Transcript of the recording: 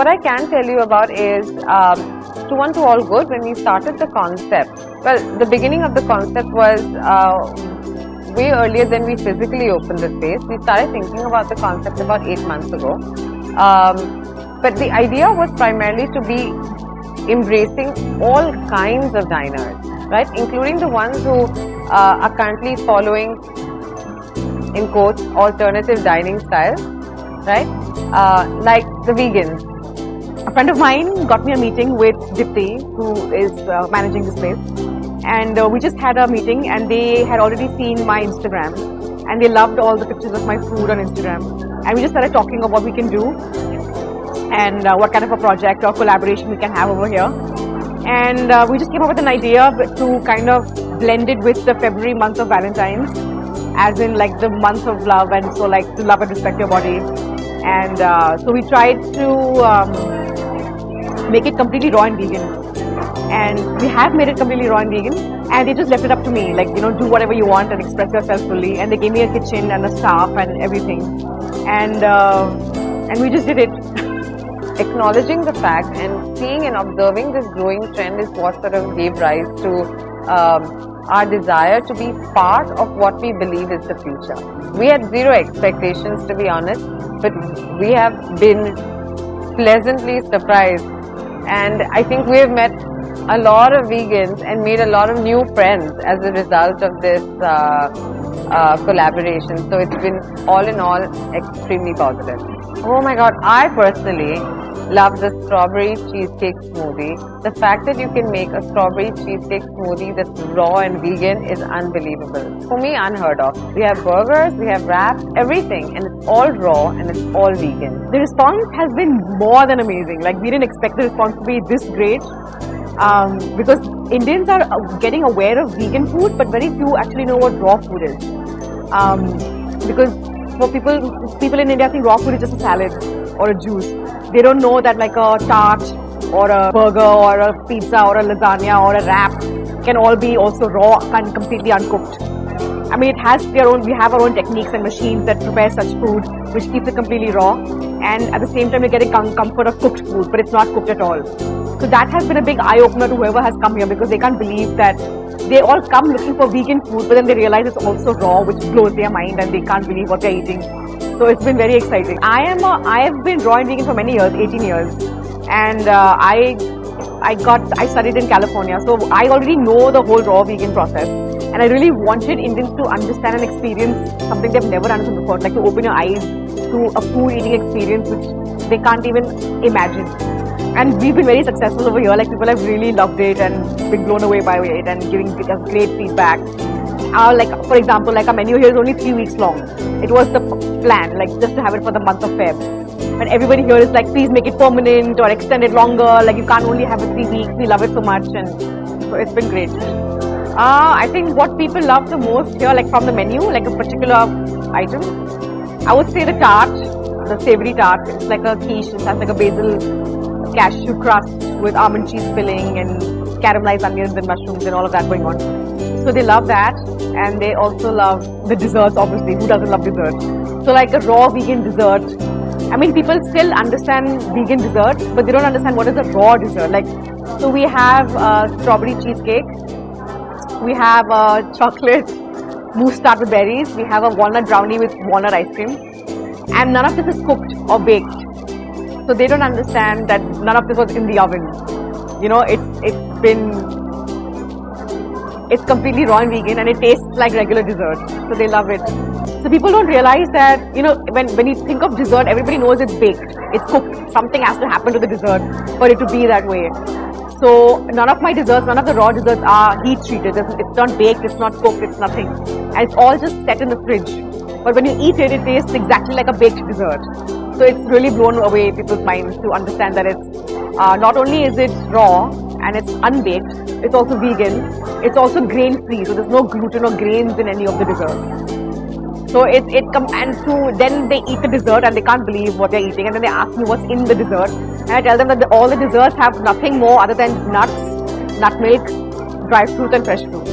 what I can tell you about is to All Good, when we started the concept. Well, the beginning of the concept was way earlier than we physically opened the space. We started thinking about the concept about 8 months ago. But the idea was primarily to be embracing all kinds of diners, right? Including the ones who are currently following, in quotes, alternative dining styles, right? Like the vegans. A friend of mine got me a meeting with Dipti, who is managing this place. And we just had a meeting, and they had already seen my Instagram. And they loved all the pictures of my food on Instagram. And we just started talking of what we can do and what kind of a project or collaboration we can have over here. And we just came up with an idea to kind of blend it with the February month of Valentine's, as in like the month of love, and so like to love and respect your body. And so we tried to make it completely raw and vegan. And we have made it completely raw and vegan, and they just left it up to me, like, you know, do whatever you want and express yourself fully. And they gave me a kitchen and a staff and everything. And we just did it. Acknowledging the fact and seeing and observing this growing trend is what sort of gave rise to our desire to be part of what we believe is the future. We had zero expectations, to be honest, but we have been pleasantly surprised. And I think we have met a lot of vegans and made a lot of new friends as a result of this collaboration. So it's been all in all extremely positive. Oh my God, I personally love the strawberry cheesecake smoothie. The fact that you can make a strawberry cheesecake smoothie that's raw and vegan is unbelievable. For me, unheard of. We have burgers, we have wraps, everything, and it's all raw and it's all vegan. The response has been more than amazing. Like, we didn't expect the response to be this great. Because Indians are getting aware of vegan food, but very few actually know what raw food is. Because for people in India think raw food is just a salad or a juice. They don't know that like a tart or a burger or a pizza or a lasagna or a wrap can all be also raw and completely uncooked. I mean, it has we have our own techniques and machines that prepare such food, which keeps it completely raw. And at the same time, you're getting comfort of cooked food, but it's not cooked at all. So that has been a big eye-opener to whoever has come here, because they can't believe that they all come looking for vegan food, but then they realize it's also raw, which blows their mind, and they can't believe what they're eating. So it's been very exciting. I have been raw and vegan for many years, 18 years, and I studied in California, so I already know the whole raw vegan process. And I really wanted Indians to understand and experience something they've never understood before, like to open your eyes to a food eating experience which they can't even imagine. And we've been very successful over here. Like, people have really loved it and been blown away by it and giving us great feedback. Like, for example, like, our menu here is only 3 weeks long. It was the plan, like, just to have it for the month of Feb. And everybody here is like, please make it permanent or extend it longer. Like, you can't only have it 3 weeks. We love it so much, and so it's been great. I think what people love the most here, like from the menu, like a particular item, I would say the tart, the savory tart. It's like a quiche. It has like a basil cashew crust with almond cheese filling and caramelized onions and mushrooms and all of that going on. So they love that, and they also love the desserts, obviously. Who doesn't love dessert? So like a raw vegan dessert. I mean, people still understand vegan dessert, but they don't understand what is a raw dessert. Like, so we have strawberry cheesecake, we have chocolate mousse tart with berries, we have a walnut brownie with walnut ice cream, and none of this is cooked or baked. So they don't understand that none of this was in the oven. You know, it's completely raw and vegan, and it tastes like regular dessert. So they love it. So people don't realize that, you know, when you think of dessert, everybody knows it's baked, it's cooked. Something has to happen to the dessert for it to be that way. So none of my desserts, none of the raw desserts are heat treated. It's not baked, it's not cooked, it's nothing. And it's all just set in the fridge. But when you eat it, it tastes exactly like a baked dessert. So it's really blown away people's minds to understand that it's not only is it raw and it's unbaked, it's also vegan, it's also grain free. So there's no gluten or grains in any of the desserts. So then they eat the dessert and they can't believe what they're eating, and then they ask me what's in the dessert, and I tell them that all the desserts have nothing more other than nuts, nut milk, dry fruit and fresh fruit.